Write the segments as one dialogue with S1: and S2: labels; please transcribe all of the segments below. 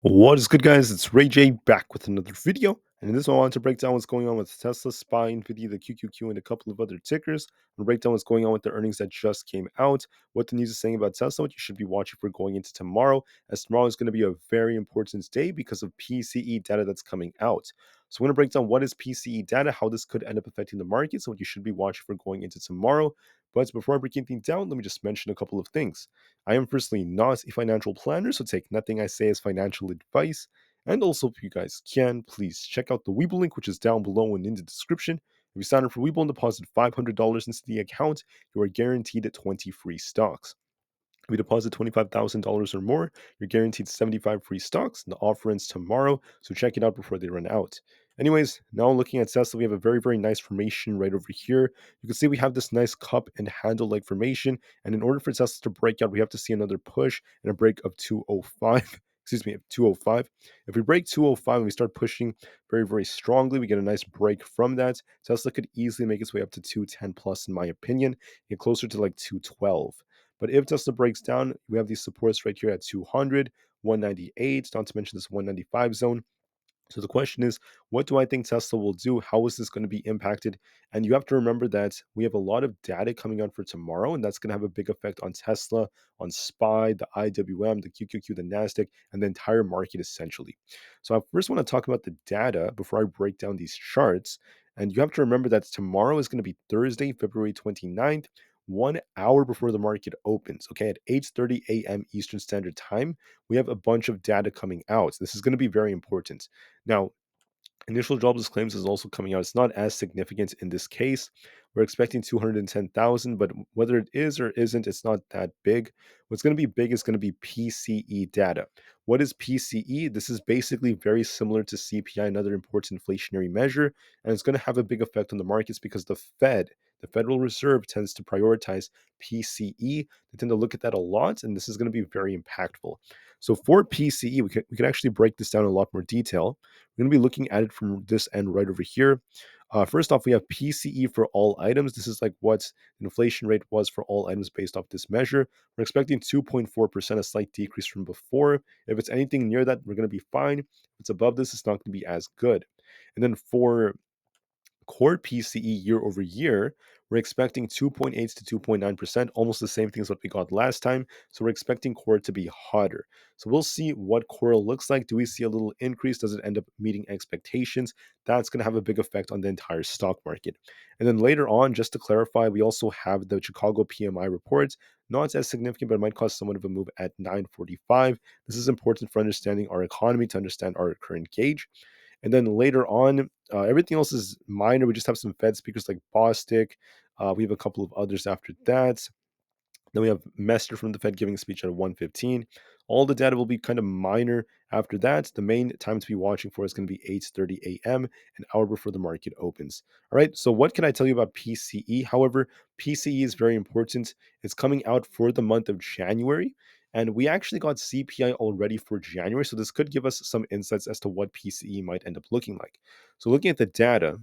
S1: What is good, guys? It's Ray J back with another video. And in this one, I want to break down what's going on with Tesla, SPY, Nvda, the QQQ, and a couple of other tickers. And break down what's going on with the earnings that just came out, what the news is saying about Tesla, what you should be watching for going into tomorrow, as tomorrow is going to be a very important day because of PCE data that's coming out. So I'm going to break down what is PCE data, how this could end up affecting the market, so what you should be watching for going into tomorrow. But before I break anything down, let me just mention a couple of things. I am personally not a financial planner, so take nothing I say as financial advice. And also, if you guys can, please check out the Weeble link, which is down below and in the description. If you sign up for Weeble and deposit $500 into the account, you are guaranteed 20 free stocks. If you deposit $25,000 or more, you're guaranteed 75 free stocks, and the offer ends tomorrow, so check it out before they run out. Anyways, now looking at Tesla, we have a very, very nice formation right over here. You can see we have this nice cup and handle-like formation, and in order for Tesla to break out, we have to see another push and a break of 205. Excuse me, 205. If we break 205 and we start pushing very, very strongly, we get a nice break from that. Tesla could easily make its way up to 210 plus, in my opinion, get closer to like 212. But if Tesla breaks down, we have these supports right here at 200, 198, not to mention this 195 zone. So the question is, what do I think Tesla will do? How is this going to be impacted? And you have to remember that we have a lot of data coming out for tomorrow, and that's going to have a big effect on Tesla, on SPY, the IWM, the QQQ, the NASDAQ, and the entire market essentially. So I first want to talk about the data before I break down these charts. And you have to remember that tomorrow is going to be Thursday, February 29th, 1 hour before the market opens, okay, at 8:30 a.m. Eastern Standard Time. We have a bunch of data coming out. This is going to be very important. Now, initial jobless claims is also coming out. It's not as significant in this case. We're expecting 210,000, but whether it is or isn't, it's not that big. What's going to be big is going to be PCE data. What is PCE? This is basically very similar to CPI, another important inflationary measure, and it's going to have a big effect on the markets because the Federal Reserve, tends to prioritize PCE. They tend to look at that a lot, and this is going to be very impactful. So for PCE, we can actually break this down in a lot more detail. We're going to be looking at it from this end right over here. First off, we have PCE for all items. This is like what the inflation rate was for all items based off this measure. We're expecting 2.4%, a slight decrease from before. If it's anything near that, we're going to be fine. If it's above this, it's not going to be as good. And then for core PCE year over year, we're expecting 2.8 to 2.9%, almost the same thing as what we got last time. So we're expecting core to be hotter. So we'll see what core looks like. Do we see a little increase? Does it end up meeting expectations? That's going to have a big effect on the entire stock market. And then later on, just to clarify, we also have the Chicago PMI report. Not as significant, but it might cause somewhat of a move at 9:45. This is important for understanding our economy, to understand our current gauge. And then later on, everything else is minor. We just have some Fed speakers like Bostic. We have a couple of others after that. Then we have Mester from the Fed giving a speech at 1:15. All the data will be kind of minor after that. The main time to be watching for is going to be 8:30 a.m., an hour before the market opens. All right, so what can I tell you about PCE? However, PCE is very important. It's coming out for the month of January, and we actually got CPI already for January, so this could give us some insights as to what PCE might end up looking like. So looking at the data,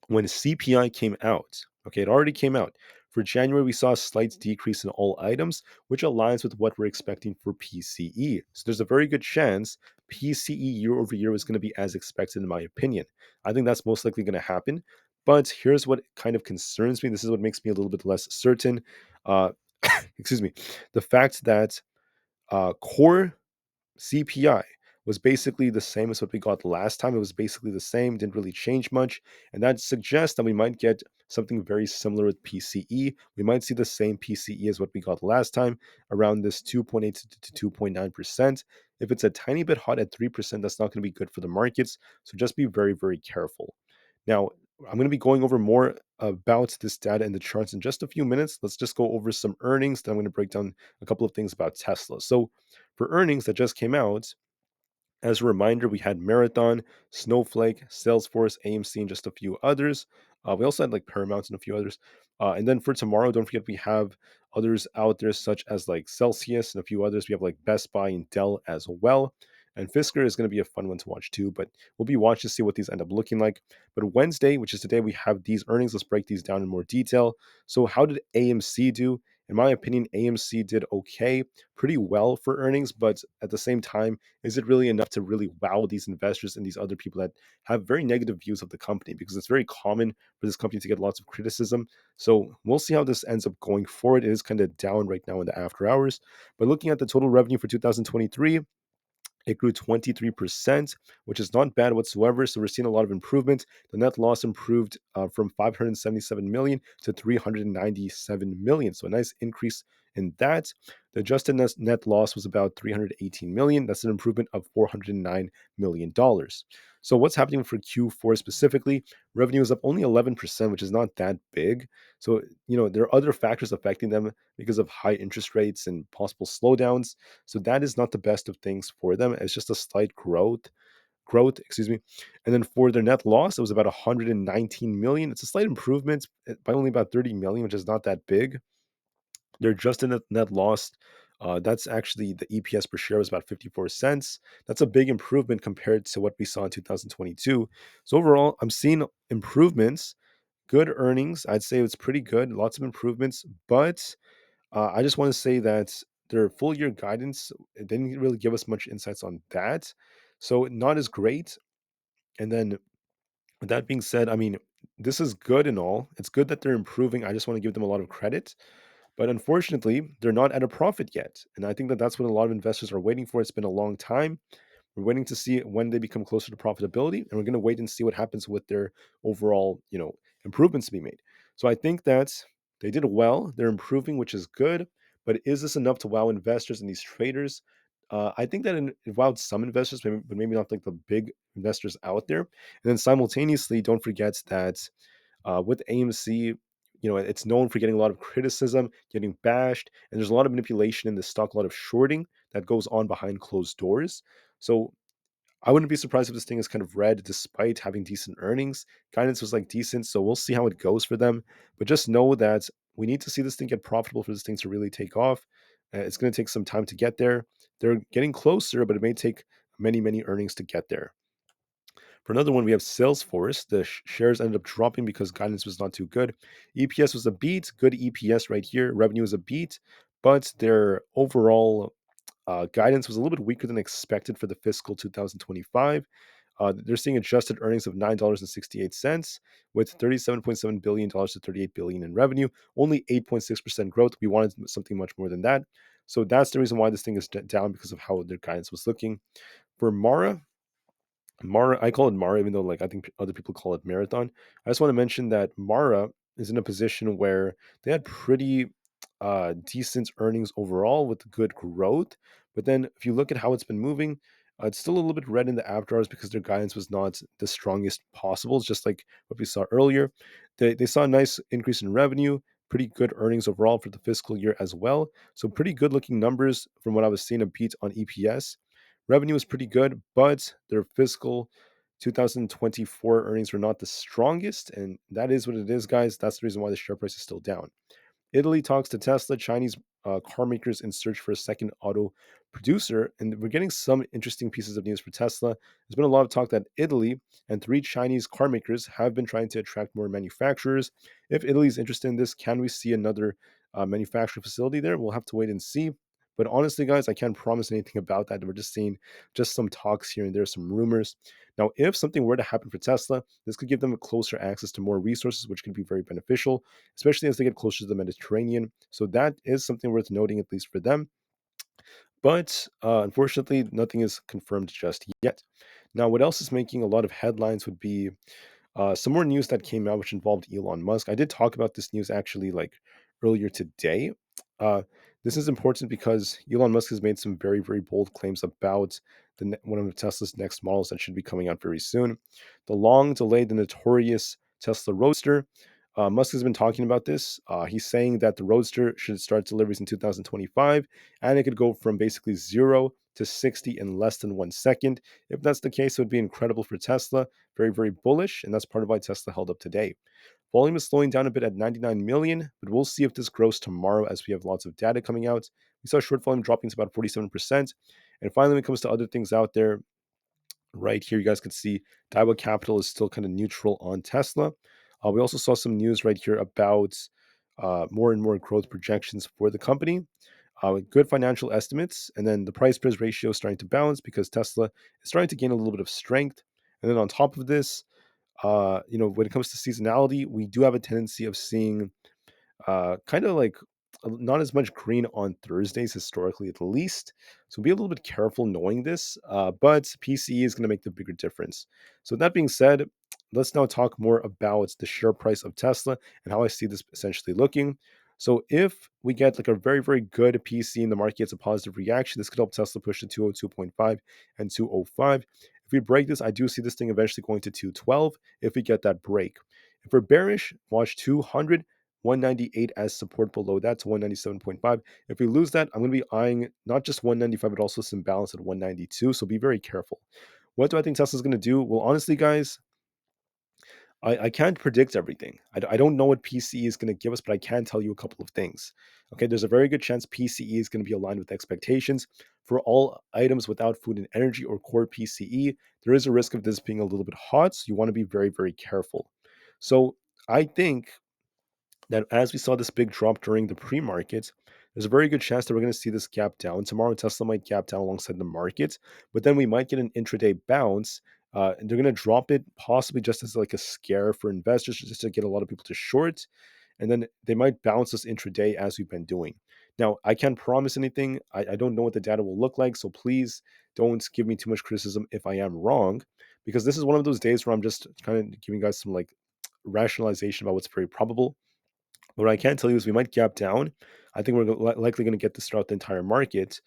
S1: when CPI came out, okay, it already came out. For January, we saw a slight decrease in all items, which aligns with what we're expecting for PCE. So there's a very good chance PCE year over year is going to be as expected, in my opinion. I think that's most likely going to happen. But here's what kind of concerns me. This is what makes me a little bit less certain. Uh, excuse me. The fact that core CPI was basically the same as what we got last time. It was basically the same, didn't really change much. And that suggests that we might get something very similar with PCE. We might see the same PCE as what we got last time, around this 2.8 to 2.9%. If it's a tiny bit hot at 3%, that's not going to be good for the markets. So just be very, very careful. Now, I'm going to be going over more about this data in the charts in just a few minutes. Let's just go over some earnings. Then I'm going to break down a couple of things about Tesla. So, for earnings that just came out, as a reminder, we had Marathon, Snowflake, Salesforce, AMC, and just a few others. We also had like Paramount and a few others. And then for tomorrow, don't forget we have others out there such as like Celsius and a few others. We have like Best Buy and Dell as well. And Fisker is going to be a fun one to watch too, but we'll be watching to see what these end up looking like. But Wednesday, which is today, we have these earnings. Let's break these down in more detail. So, how did AMC do? In my opinion, AMC did okay, pretty well for earnings, but at the same time, is it really enough to really wow these investors and these other people that have very negative views of the company? Because it's very common for this company to get lots of criticism. So we'll see how this ends up going forward. It is kind of down right now in the after hours. But looking at the total revenue for 2023, it grew 23%, which is not bad whatsoever. So we're seeing a lot of improvement. The net loss improved from 577 million to 397 million. So a nice increase in that. The adjusted net loss was about 318 million. That's an improvement of $409 million. So what's happening for Q4 specifically? Revenue is up only 11%, which is not that big. So, there are other factors affecting them because of high interest rates and possible slowdowns. So that is not the best of things for them. It's just a slight growth, excuse me. And then for their net loss, it was about 119 million. It's a slight improvement by only about 30 million, which is not that big. Their adjusted net loss, that's actually the EPS per share was about 54 cents. That's a big improvement compared to what we saw in 2022. So overall, I'm seeing improvements, good earnings. I'd say it's pretty good, lots of improvements, but I just want to say that their full year guidance, it didn't really give us much insights on that. So not as great. And then with that being said, I mean, this is good and all. It's good that they're improving. I just want to give them a lot of credit. But unfortunately, they're not at a profit yet. And I think that that's what a lot of investors are waiting for. It's been a long time. We're waiting to see when they become closer to profitability, and we're going to wait and see what happens with their overall, improvements to be made. So I think that they did well. They're improving, which is good. But is this enough to wow investors and these traders? I think that it wowed some investors, but maybe not like the big investors out there. And then simultaneously, don't forget that with AMC, it's known for getting a lot of criticism, getting bashed, and there's a lot of manipulation in the stock, a lot of shorting that goes on behind closed doors. So I wouldn't be surprised if this thing is kind of red despite having decent earnings. Guidance was like decent, so we'll see how it goes for them. But just know that we need to see this thing get profitable for this thing to really take off. It's going to take some time to get there. They're getting closer, but it may take many, many earnings to get there. For another one, we have Salesforce. The shares ended up dropping because guidance was not too good. EPS was a beat, good EPS right here. Revenue was a beat, but their overall guidance was a little bit weaker than expected for the fiscal 2025. They're seeing adjusted earnings of $9.68 with $37.7 billion to $38 billion in revenue, only 8.6% growth. We wanted something much more than that. So that's the reason why this thing is down because of how their guidance was looking. For Mara, I call it Mara, even though like I think other people call it Marathon. I just want to mention that Mara is in a position where they had pretty decent earnings overall with good growth. But then if you look at how it's been moving, it's still a little bit red in the after hours because their guidance was not the strongest possible, just like what we saw earlier. They saw a nice increase in revenue, pretty good earnings overall for the fiscal year as well. So pretty good looking numbers from what I was seeing a beat on EPS. Revenue was pretty good, but their fiscal 2024 earnings were not the strongest, and that is what it is, guys. That's the reason why the share price is still down. Italy talks to Tesla, Chinese car makers in search for a second auto producer. And we're getting some interesting pieces of news for Tesla. There's been a lot of talk that Italy and 3 Chinese car makers have been trying to attract more manufacturers. If Italy is interested in this, can we see another manufacturing facility there? We'll have to wait and see. But honestly, guys, I can't promise anything about that. We're just seeing just some talks here and there, some rumors. Now, if something were to happen for Tesla, this could give them a closer access to more resources, which could be very beneficial, especially as they get closer to the Mediterranean. So that is something worth noting, at least for them. But unfortunately, nothing is confirmed just yet. Now, what else is making a lot of headlines would be some more news that came out which involved Elon Musk. I did talk about this news actually like earlier today. Uh, this is important because Elon Musk has made some very, very bold claims about one of Tesla's next models that should be coming out very soon. The long delayed, the notorious Tesla Roadster. Musk has been talking about this. He's saying that the Roadster should start deliveries in 2025, and it could go from basically 0 to 60 in less than 1 second. If that's the case, it would be incredible for Tesla. Very, very bullish, and that's part of why Tesla held up today. Volume is slowing down a bit at 99 million, but we'll see if this grows tomorrow as we have lots of data coming out. We saw short volume dropping to about 47%. And finally, when it comes to other things out there, right here, you guys can see Daiwa Capital is still kind of neutral on Tesla. We also saw some news right here about more and more growth projections for the company, with good financial estimates, and then the price price ratio is starting to balance because Tesla is starting to gain a little bit of strength. And then on top of this, when it comes to seasonality, we do have a tendency of seeing kind of like not as much green on Thursdays historically, at least. So be a little bit careful knowing this. But PCE is going to make the bigger difference. So that being said, let's now talk more about the share price of Tesla and how I see this essentially looking. So if we get like a very, very good PC and the market gets a positive reaction, this could help Tesla push to 202.5 and 205. If we break this, I do see this thing eventually going to 212 if we get that break. If we're bearish, watch 200 198 as support below that to 197.5. If we lose that, I'm going to be eyeing not just 195, but also some balance at 192. So be very careful. What do I think Tesla's going to do? Well, honestly, guys, I can't predict everything. I don't know what PCE is going to give us, but I can tell you a couple of things. Okay, there's a very good chance PCE is going to be aligned with expectations. For all items without food and energy or core PCE, there is a risk of this being a little bit hot. So you want to be very, very careful. So I think that as we saw this big drop during the pre-market, there's a very good chance that we're going to see this gap down. Tomorrow, Tesla might gap down alongside the market, but then we might get an intraday bounce. And they're going to drop it possibly just as like a scare for investors, just to get a lot of people to short. And then they might bounce us intraday as we've been doing. Now, I can't promise anything. I don't know what the data will look like. So please don't give me too much criticism if I am wrong, because this is one of those days where I'm just kind of giving you guys some like rationalization about what's very probable. What I can tell you is we might gap down. I think we're likely going to get this throughout the entire market.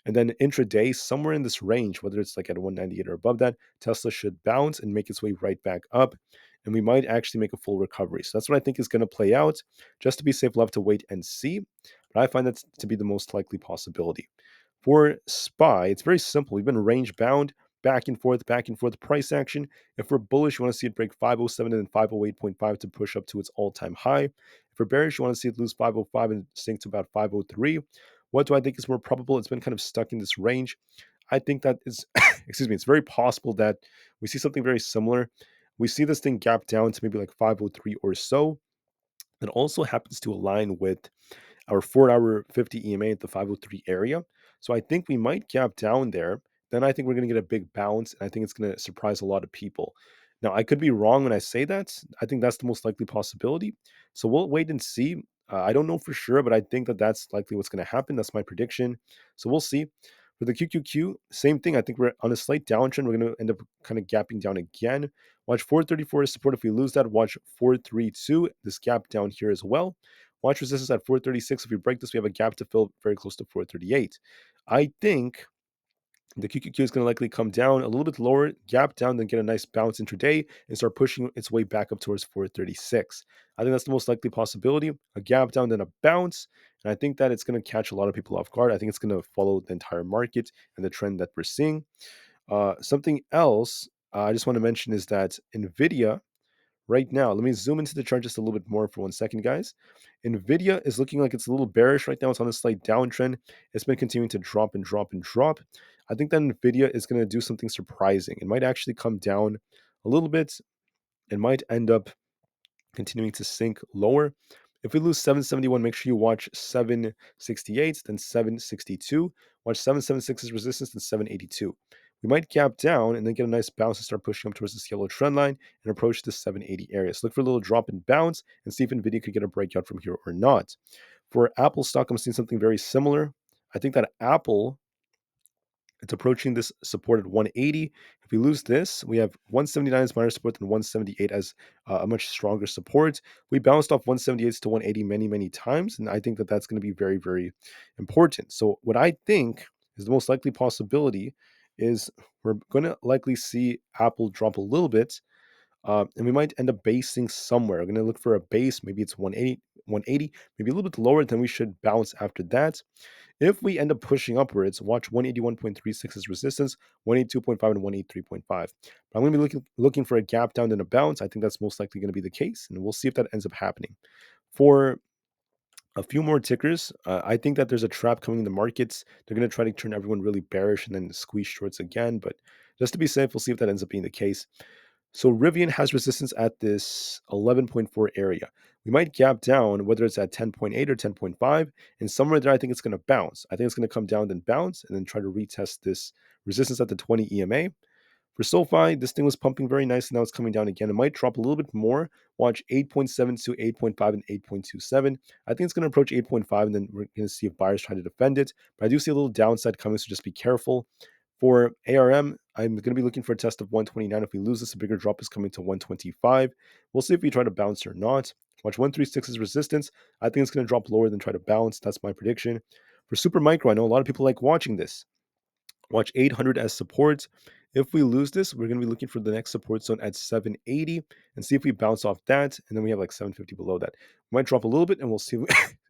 S1: And then intraday, somewhere in this range, whether it's like at 198 or above that, Tesla should bounce and make its way right back up. And we might actually make a full recovery. So that's what I think is going to play out. Just to be safe, we'll have to wait and see. But I find that to be the most likely possibility. For SPY, it's very simple. We've been range bound, back and forth price action. If we're bullish, you want to see it break 507 and then 508.5 to push up to its all-time high. If we're bearish, you want to see it lose 505 and sink to about 503. What do I think is more probable? It's been kind of stuck in this range. I think that is, excuse me, it's very possible that we see something very similar. We see this thing gap down to maybe like 503 or so. It also happens to align with our 4-hour 50 EMA at the 503 area. So I think we might gap down there. Then I think we're going to get a big bounce, and I think it's going to surprise a lot of people. Now, I could be wrong when I say that. I think that's the most likely possibility. So we'll wait and see. I don't know for sure, but I think that that's likely what's going to happen. That's my prediction. So we'll see. For the QQQ, same thing. I think we're on a slight downtrend. We're going to end up kind of gapping down again. Watch 434 as support. If we lose that, watch 432, this gap down here as well. Watch resistance at 436. If we break this, we have a gap to fill very close to 438. I think the QQQ is going to likely come down a little bit lower, gap down, then get a nice bounce intraday and start pushing its way back up towards 436. I think that's the most likely possibility. A gap down, then a bounce. And I think that it's going to catch a lot of people off guard. I think it's going to follow the entire market and the trend that we're seeing. Something else I just want to mention is that Nvda right now, let me zoom into the chart just a little bit more for 1 second, guys. Nvidia is looking like it's a little bearish right now. It's on a slight downtrend. It's been continuing to drop and drop and drop. I think that Nvidia is going to do something surprising. It might actually come down a little bit. It might end up continuing to sink lower. If we lose 771, make sure you watch 768, then 762. Watch 776 as resistance, then 782. We might gap down and then get a nice bounce and start pushing up towards this yellow trend line and approach the 780 area. So look for a little drop and bounce and see if Nvidia could get a breakout from here or not. For Apple stock, I'm seeing something very similar. I think that Apple, it's approaching this support at 180. If we lose this, we have 179 as minor support and 178 as a much stronger support. We bounced off 178 to 180 many, many times, and I think that that's going to be very, very important. So what I think is the most likely possibility is we're going to likely see Apple drop a little bit, and we might end up basing somewhere. We're going to look for a base. Maybe it's 180, maybe a little bit lower. Then we should bounce after that. If we end up pushing upwards, watch 181.36 as resistance, 182.5 and 183.5. But I'm going to be looking for a gap down and a bounce. I think that's most likely going to be the case, and we'll see if that ends up happening. For a few more tickers, I think that there's a trap coming in the markets. They're going to try to turn everyone really bearish and then squeeze shorts again. But just to be safe, we'll see if that ends up being the case. So Rivian has resistance at this 11.4 area. we might gap down, whether it's at 10.8 or 10.5, and somewhere there I think it's going to bounce. I think it's going to come down, then bounce, and then try to retest this resistance at the 20 EMA. For SoFi, this thing was pumping very nicely. Now it's coming down again. It might drop a little bit more. Watch 8.7 to 8.5 and 8.27. I think it's going to approach 8.5, and then we're going to see if buyers try to defend it. But I do see a little downside coming, so just be careful. For ARM, I'm going to be looking for a test of 129. If we lose this, a bigger drop is coming to 125. We'll see if we try to bounce or not. Watch 136 is resistance. I think it's going to drop lower than try to bounce. That's my prediction. For Super Micro, I know a lot of people like watching this. Watch 800 as support. If we lose this, we're going to be looking for the next support zone at 780 and see if we bounce off that. And then we have like 750 below that. We might drop a little bit, and we'll see.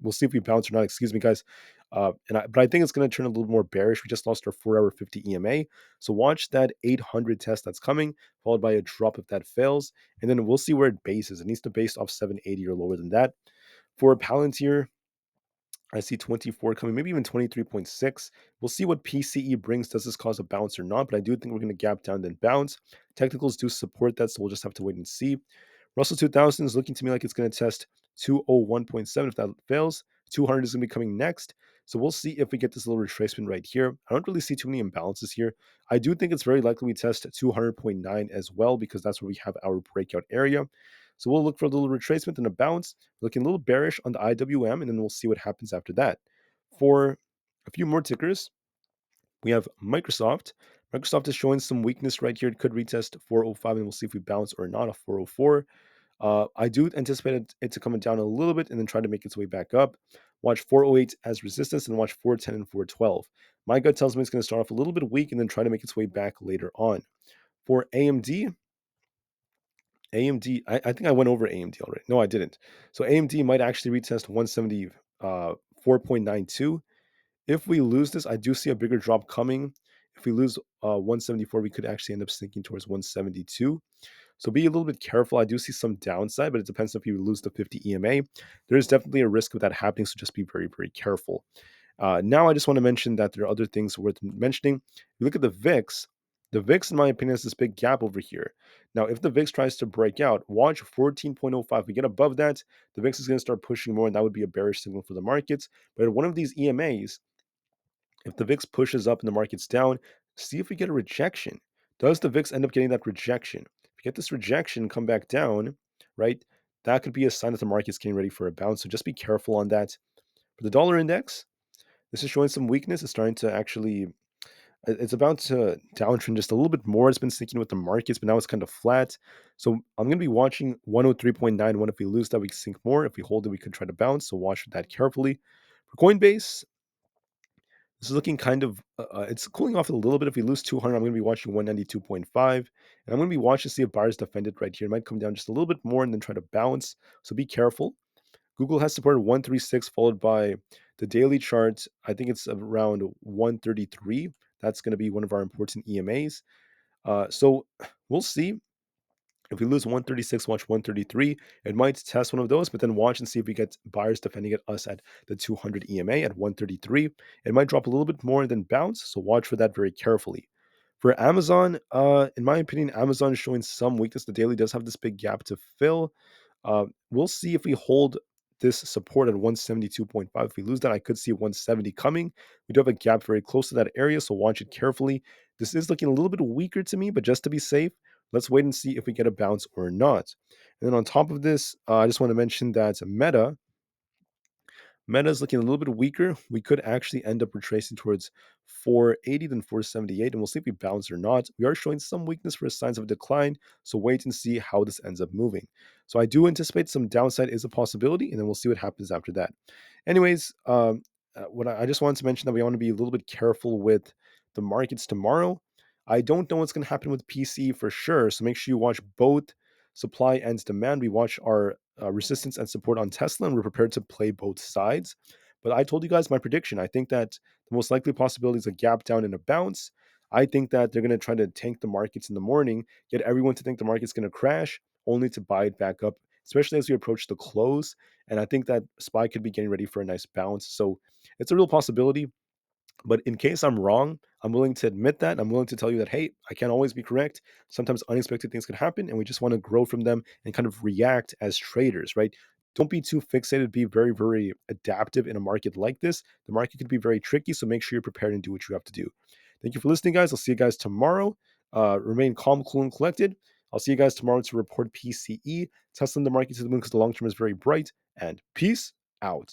S1: We'll see if we bounce or not. Excuse me, guys. But I think it's going to turn a little more bearish. We just lost our 4-hour 50 EMA, so watch that 800 test that's coming, followed by a drop if that fails, and then we'll see where it bases. It needs to base off 780 or lower than that. For Palantir, I see 24 coming, maybe even 23.6. We'll see what PCE brings. Does this cause a bounce or not? But I do think we're going to gap down then bounce. Technicals do support that, so we'll just have to wait and see. Russell 2000 is looking to me like it's going to test 201.7. If that fails, 200 is going to be coming next. So we'll see if we get this little retracement right here. I don't really see too many imbalances here. I do think it's very likely we test 200.9 as well, because that's where we have our breakout area. So we'll look for a little retracement and a bounce, looking a little bearish on the IWM, and then we'll see what happens after that. For a few more tickers, we have Microsoft. Microsoft is showing some weakness right here. It could retest 405, and we'll see if we bounce or not, a 404. I do anticipate it to come down a little bit and then try to make its way back up. Watch 408 as resistance and watch 410 and 412. My gut tells me it's going to start off a little bit weak and then try to make its way back later on. For AMD, I think I went over AMD already. No, I didn't. So AMD might actually retest 170, 4.92. If we lose this, I do see a bigger drop coming. If we lose 174, we could actually end up sinking towards 172. So be a little bit careful. I do see some downside, but it depends if you lose the 50 EMA. There's definitely a risk of that happening, so just be very, very careful. Now, I just want to mention that there are other things worth mentioning. If you look at the VIX, in my opinion, has this big gap over here. Now, if the VIX tries to break out, watch 14.05. We get above that, the VIX is going to start pushing more, and that would be a bearish signal for the markets. But at one of these EMAs, if the VIX pushes up and the market's down, see if we get a rejection. Does the VIX end up getting that rejection? If you get this rejection, come back down, right? That could be a sign that the market's getting ready for a bounce. So just be careful on that. For the dollar index, this is showing some weakness. It's starting to actually, it's about to downtrend just a little bit more. It's been sticking with the markets, but now it's kind of flat. So I'm going to be watching 103.91. If we lose that, we sink more. If we hold it, we could try to bounce. So watch that carefully. For Coinbase, this is looking kind of, it's cooling off a little bit. If we lose 200, I'm going to be watching 192.5. And I'm going to be watching to see if buyers defend it right here. It might come down just a little bit more and then try to bounce. So be careful. Google has supported 136, followed by the daily chart. I think it's around 133. That's going to be one of our important EMAs. So we'll see. If we lose 136, watch 133. It might test one of those, but then watch and see if we get buyers defending it us at the 200 EMA at 133. It might drop a little bit more and then bounce, so watch for that very carefully. For Amazon, in my opinion, Amazon is showing some weakness. The daily does have this big gap to fill. We'll see if we hold this support at 172.5. If we lose that, I could see 170 coming. We do have a gap very close to that area, so watch it carefully. This is looking a little bit weaker to me, but just to be safe, let's wait and see if we get a bounce or not. And then on top of this, I just want to mention that Meta is looking a little bit weaker. We could actually end up retracing towards 480, then 478, and we'll see if we bounce or not. We are showing some weakness for signs of decline, so wait and see how this ends up moving. So I do anticipate some downside is a possibility, and then we'll see what happens after that. Anyways, I just wanted to mention that we want to be a little bit careful with the markets tomorrow. I don't know what's going to happen with PC for sure, so make sure you watch both supply and demand. We watch our resistance and support on Tesla, and we're prepared to play both sides. But I told you guys my prediction. I think that the most likely possibility is a gap down and a bounce. I think that they're going to try to tank the markets in the morning, get everyone to think the market's going to crash, only to buy it back up, especially as we approach the close. And I think that SPY could be getting ready for a nice bounce. So it's a real possibility. But in case I'm wrong, I'm willing to admit that. I'm willing to tell you that, hey, I can't always be correct. Sometimes unexpected things can happen, and we just want to grow from them and kind of react as traders, right? don't be too fixated. Be very, very adaptive in a market like this. The market could be very tricky, so make sure you're prepared and do what you have to do. Thank you for listening, guys. I'll see you guys tomorrow. Remain calm, cool, and collected. I'll see you guys tomorrow to report PCE. Tesla in the market to the moon because the long term is very bright. And peace out.